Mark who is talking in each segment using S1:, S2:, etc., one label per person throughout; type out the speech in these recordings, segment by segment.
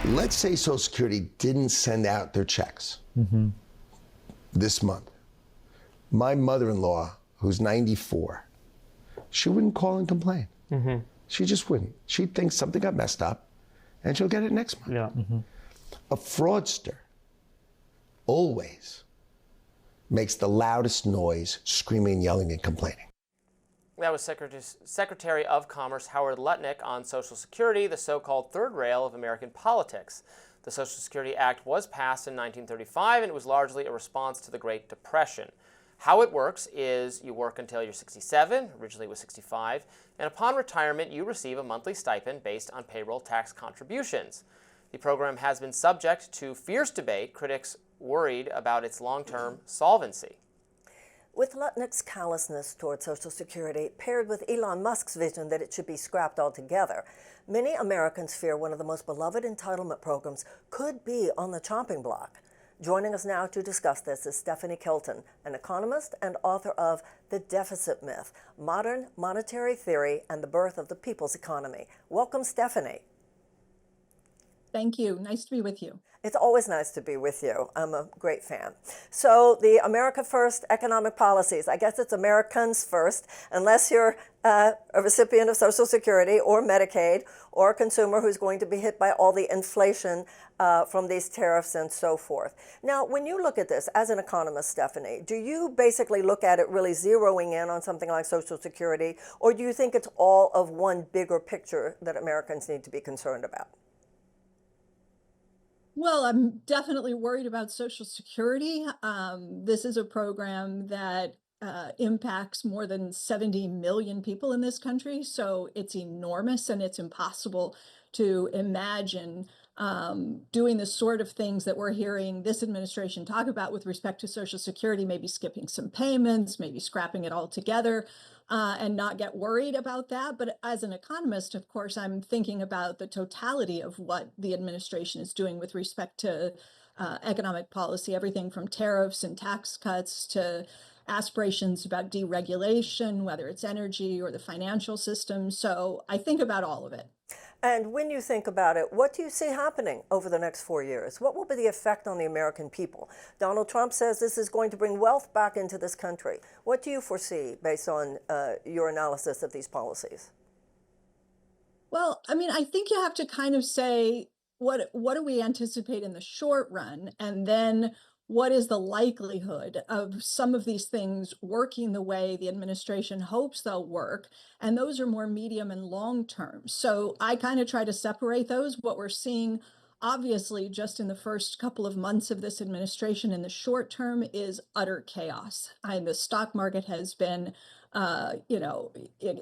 S1: Let's say Social Security didn't send out their checks this month. My mother-in-law, who's 94, she wouldn't call and complain. She just wouldn't. She'd think something got messed up, and she'll get it next month.
S2: Yeah.
S1: A fraudster always makes the loudest noise, screaming, yelling, and complaining.
S3: That was Secretary of Commerce Howard Lutnick on Social Security, the so-called third rail of American politics. The Social Security Act was passed in 1935, and it was largely a response to the Great Depression. How it works is you work until you're 67, originally it was 65, and upon retirement you receive a monthly stipend based on payroll tax contributions. The program has been subject to fierce debate, critics worried about its long-term solvency.
S4: With Lutnick's callousness toward Social Security paired with Elon Musk's vision that it should be scrapped altogether, many Americans fear one of the most beloved entitlement programs could be on the chopping block. Joining us now to discuss this is Stephanie Kelton, an economist and author of The Deficit Myth, Modern Monetary Theory and the Birth of the People's Economy. Welcome, Stephanie.
S5: Thank you. Nice to be with you.
S4: It's always nice to be with you. I'm a great fan. So the America First economic policies, I guess it's Americans first, unless you're a recipient of Social Security or Medicaid or a consumer who's going to be hit by all the inflation from these tariffs and so forth. Now, when you look at this as an economist, Stephanie, do you basically look at it really zeroing in on something like Social Security, or do you think it's all of one bigger picture that Americans need to be concerned about?
S5: Well, I'm definitely worried about Social Security. This is a program that impacts more than 70 million people in this country, so it's enormous, and it's impossible to imagine doing the sort of things that we're hearing this administration talk about with respect to Social Security, maybe skipping some payments, maybe scrapping it altogether. And not get worried about that. But as an economist, of course, I'm thinking about the totality of what the administration is doing with respect to economic policy, everything from tariffs and tax cuts to aspirations about deregulation, whether it's energy or the financial system. So I think about all of it.
S4: And when you think about it, what do you see happening over the next 4 years? What will be the effect on the American people? Donald Trump says this is going to bring wealth back into this country. What do you foresee based on your analysis of these policies?
S5: Well, I mean, I think you have to kind of say, what do we anticipate in the short run? And then what is the likelihood of some of these things working the way the administration hopes they'll work? And those are more medium and long term. So I kind of try to separate those. What we're seeing, obviously, just in the first couple of months of this administration in the short term is utter chaos. And the stock market has been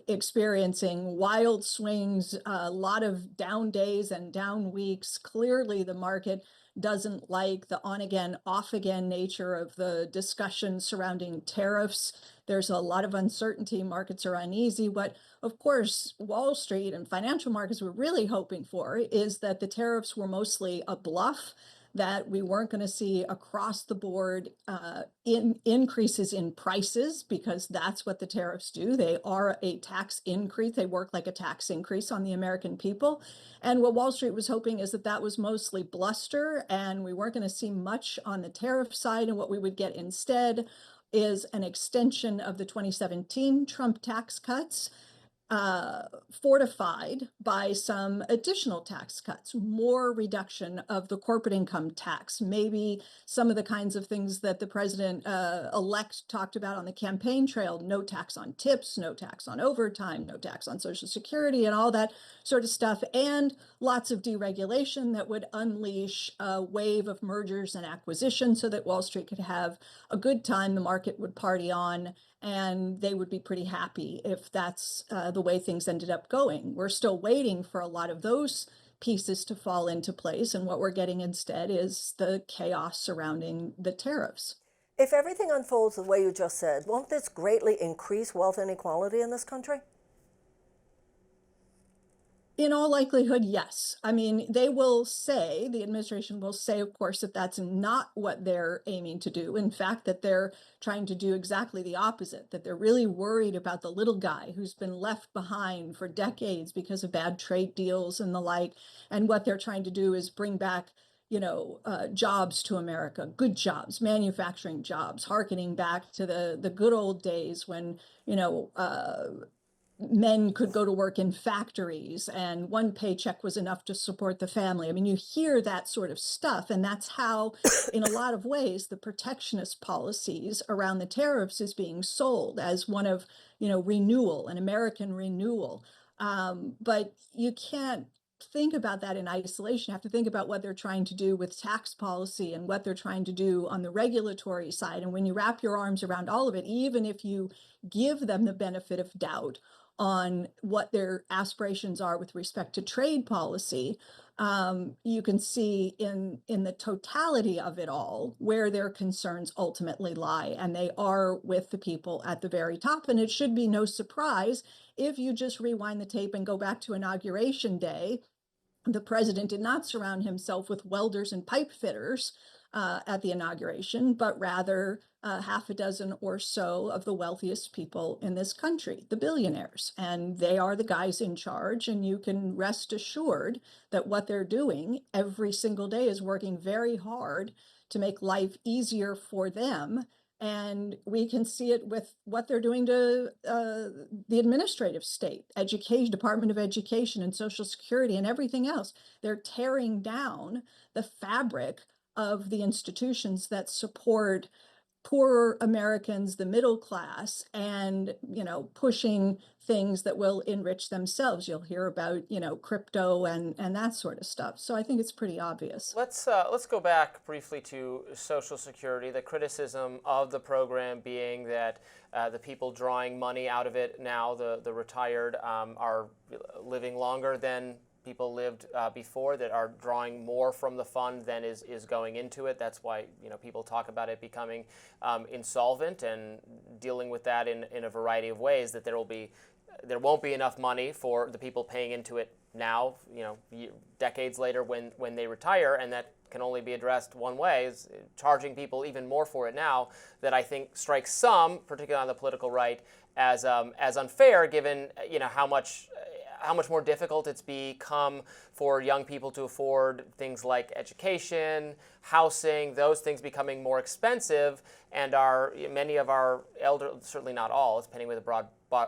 S5: experiencing wild swings, a lot of down days and down weeks. Clearly, the market doesn't like the on-again, off-again nature of the discussion surrounding tariffs. There's a lot of uncertainty. Markets are uneasy. What, of course, Wall Street and financial markets were really hoping for is that the tariffs were mostly a bluff, that we weren't going to see across the board increases in prices, because that's what the tariffs do. They are a tax increase. They work like a tax increase on the American people. And what Wall Street was hoping is that that was mostly bluster, and we weren't going to see much on the tariff side. And what we would get instead is an extension of the 2017 Trump tax cuts, fortified by some additional tax cuts, more reduction of the corporate income tax, maybe some of the kinds of things that the president-elect talked about on the campaign trail: no tax on tips, no tax on overtime, no tax on Social Security, and all that sort of stuff, and lots of deregulation that would unleash a wave of mergers and acquisitions so that Wall Street could have a good time, the market would party on, and they would be pretty happy if that's the way things ended up going. We're still waiting for a lot of those pieces to fall into place, and what we're getting instead is the chaos surrounding the tariffs.
S4: If everything unfolds the way you just said, won't this greatly increase wealth inequality in this country?
S5: In all likelihood, yes. I mean, they will say, the administration will say, of course, that that's not what they're aiming to do. In fact, that they're trying to do exactly the opposite, that they're really worried about the little guy who's been left behind for decades because of bad trade deals and the like. And what they're trying to do is bring back, jobs to America, good jobs, manufacturing jobs, hearkening back to the good old days when, men could go to work in factories and one paycheck was enough to support the family. I mean, you hear that sort of stuff, and that's how, in a lot of ways, the protectionist policies around the tariffs is being sold as one of, renewal, an American renewal. But you can't think about that in isolation. You have to think about what they're trying to do with tax policy and what they're trying to do on the regulatory side. And when you wrap your arms around all of it, even if you give them the benefit of doubt on what their aspirations are with respect to trade policy, you can see in the totality of it all where their concerns ultimately lie, and they are with the people at the very top. And it should be no surprise if you just rewind the tape and go back to Inauguration Day. The president did not surround himself with welders and pipe fitters at the inauguration, but rather half a dozen or so of the wealthiest people in this country, the billionaires. And they are the guys in charge. And you can rest assured that what they're doing every single day is working very hard to make life easier for them. And we can see it with what they're doing to the administrative state, education, Department of Education and Social Security and everything else. They're tearing down the fabric of the institutions that support poor Americans, the middle class, and pushing things that will enrich themselves. You'll hear about crypto and that sort of stuff. So I think it's pretty obvious.
S3: Let's go back briefly to Social Security. The criticism of the program being that the people drawing money out of it now, the retired, are living longer than people lived before, that are drawing more from the fund than is going into it. That's why people talk about it becoming insolvent, and dealing with that in a variety of ways, that there won't be enough money for the people paying into it now, decades later when they retire, and that can only be addressed one way, is charging people even more for it now, that I think strikes some, particularly on the political right, as unfair, given how much more difficult it's become for young people to afford things like education, housing, those things becoming more expensive, and many of our elder, certainly not all, it's painting with a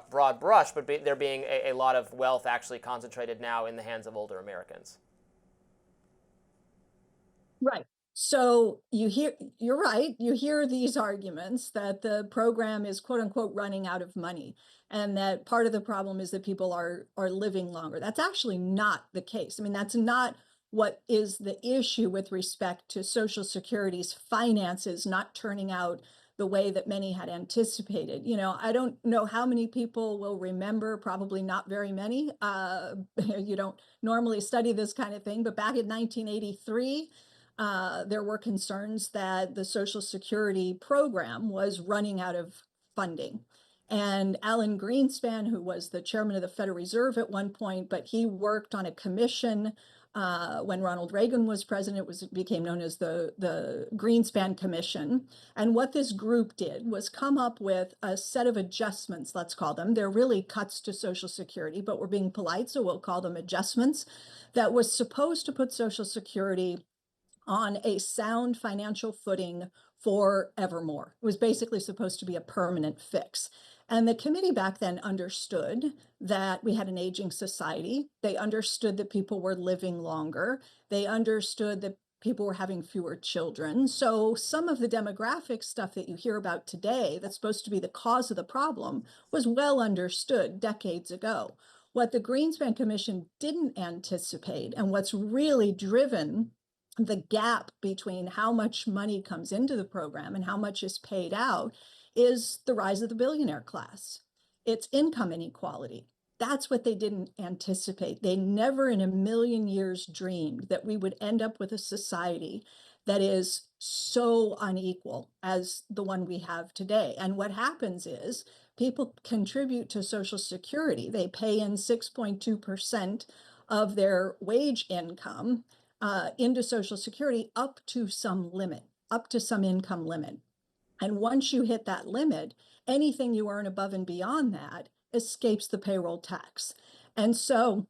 S3: broad brush, but there being a lot of wealth actually concentrated now in the hands of older Americans.
S5: Right. So you're right. You hear these arguments that the program is quote unquote running out of money, and that part of the problem is that people are living longer. That's actually not the case. I mean, that's not what is the issue with respect to Social Security's finances not turning out the way that many had anticipated. I don't know how many people will remember, probably not very many. You don't normally study this kind of thing, but back in 1983, there were concerns that the Social Security program was running out of funding. And Alan Greenspan, who was the chairman of the Federal Reserve at one point, but he worked on a commission when Ronald Reagan was president. It became known as the Greenspan Commission. And what this group did was come up with a set of adjustments, let's call them. They're really cuts to Social Security, but we're being polite, so we'll call them adjustments, that was supposed to put Social Security on a sound financial footing forevermore. It was basically supposed to be a permanent fix. And the committee back then understood that we had an aging society. They understood that people were living longer. They understood that people were having fewer children. So some of the demographic stuff that you hear about today that's supposed to be the cause of the problem was well understood decades ago. What the Greenspan Commission didn't anticipate, and what's really driven the gap between how much money comes into the program and how much is paid out, is the rise of the billionaire class. It's income inequality. That's what they didn't anticipate. They never in a million years dreamed that we would end up with a society that is so unequal as the one we have today. And what happens is people contribute to Social Security. They pay in 6.2% of their wage income into Social Security up to some limit, up to some income limit. And once you hit that limit, anything you earn above and beyond that escapes the payroll tax. And so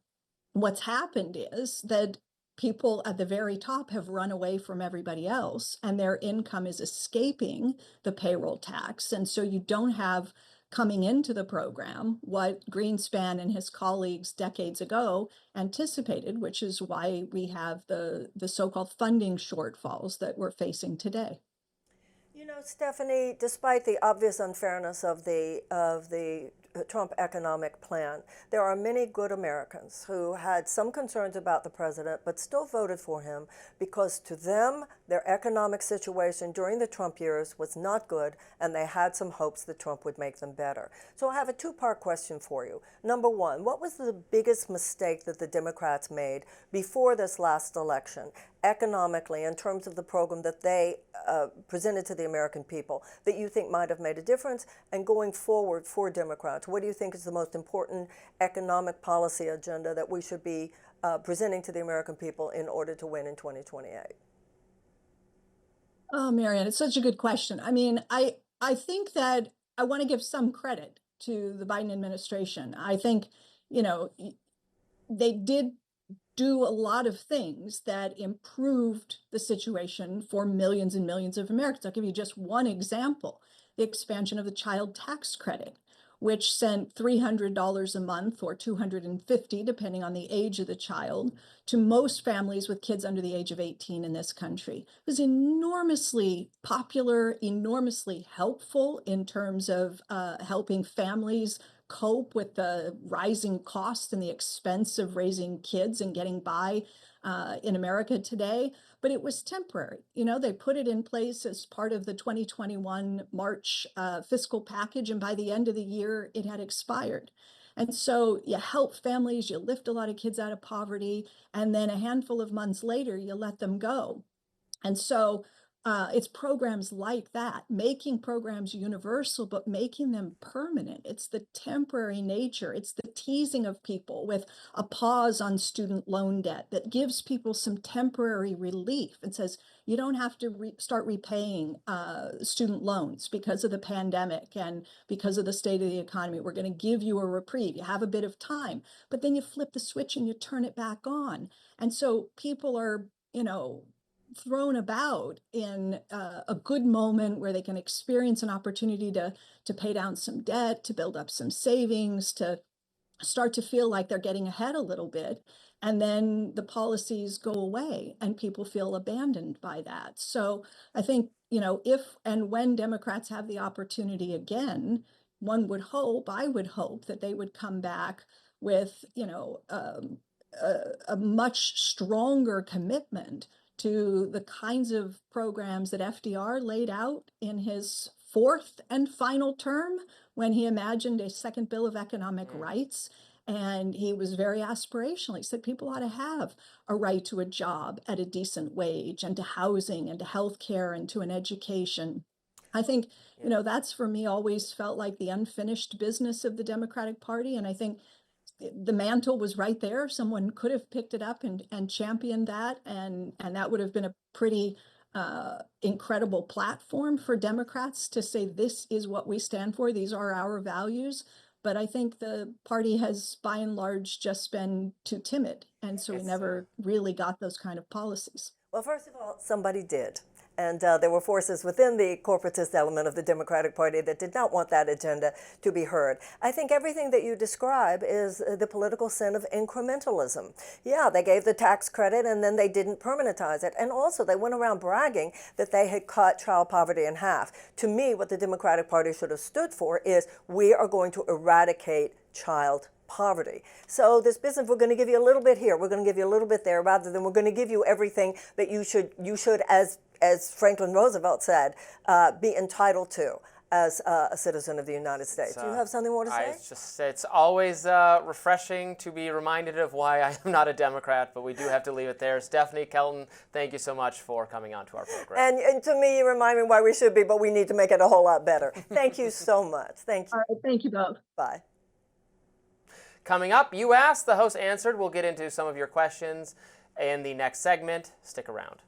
S5: what's happened is that people at the very top have run away from everybody else, and their income is escaping the payroll tax. And so you don't have coming into the program what Greenspan and his colleagues decades ago anticipated, which is why we have the so-called funding shortfalls that we're facing today.
S4: You know, Stephanie, despite the obvious unfairness of the Trump economic plan, there are many good Americans who had some concerns about the president but still voted for him because to them, their economic situation during the Trump years was not good and they had some hopes that Trump would make them better. So I have a two-part question for you. Number one, what was the biggest mistake that the Democrats made before this last election, economically, in terms of the program that they presented to the American people, that you think might have made a difference? And going forward for Democrats, what do you think is the most important economic policy agenda that we should be presenting to the American people in order to win in 2028?
S5: Oh, Marianne, it's such a good question. I mean, I think that I want to give some credit to the Biden administration. I think, you know, they did do a lot of things that improved the situation for millions and millions of Americans. I'll give you just one example: the expansion of the child tax credit, which sent $300 a month or $250, depending on the age of the child, to most families with kids under the age of 18 in this country. It was enormously popular, enormously helpful in terms of helping families cope with the rising cost and the expense of raising kids and getting by in America today. But it was temporary. You know, they put it in place as part of the 2021 March fiscal package, and by the end of the year, it had expired. And so you help families, you lift a lot of kids out of poverty, and then a handful of months later, you let them go. And so it's programs like that, making programs universal, but making them permanent. It's the temporary nature. It's the teasing of people with a pause on student loan debt that gives people some temporary relief and says, you don't have to start repaying student loans because of the pandemic and because of the state of the economy. We're going to give you a reprieve. You have a bit of time, but then you flip the switch and you turn it back on. And so people are, you know, thrown about in a good moment where they can experience an opportunity to pay down some debt, to build up some savings, to start to feel like they're getting ahead a little bit. And then the policies go away and people feel abandoned by that. So I think, you know, if and when Democrats have the opportunity again, one would hope, I would hope that they would come back with, you know, a much stronger commitment to the kinds of programs that FDR laid out in his fourth and final term when he imagined a second Bill of Economic Rights. And he was very aspirational. He said people ought to have a right to a job at a decent wage and to housing and to health care and to an education. I think, you know, that's for me always felt like the unfinished business of the Democratic Party. And I think the mantle was right there. Someone could have picked it up and championed that. And that would have been a pretty incredible platform for Democrats to say, this is what we stand for. These are our values. But I think the party has, by and large, just been too timid. And so we never really got those kind of policies.
S4: Well, first of all, somebody did. And there were forces within the corporatist element of the Democratic Party that did not want that agenda to be heard. I think everything that you describe is the political sin of incrementalism. Yeah, they gave the tax credit and then they didn't permanentize it. And also they went around bragging that they had cut child poverty in half. To me, what the Democratic Party should have stood for is we are going to eradicate child poverty. So this business, we're going to give you a little bit here, we're going to give you a little bit there, rather than we're going to give you everything that you should as Franklin Roosevelt said, be entitled to as a citizen of the United States. Do you have something more to say?
S3: It's always refreshing to be reminded of why I am not a Democrat, but we do have to leave it there. Stephanie, Kelton, thank you so much for coming on to our program.
S4: And to me, you remind me why we should be, but we need to make it a whole lot better. Thank you so much. Thank you.
S5: All right, thank you both.
S4: Bye.
S3: Coming up, you asked, the host answered. We'll get into some of your questions in the next segment. Stick around.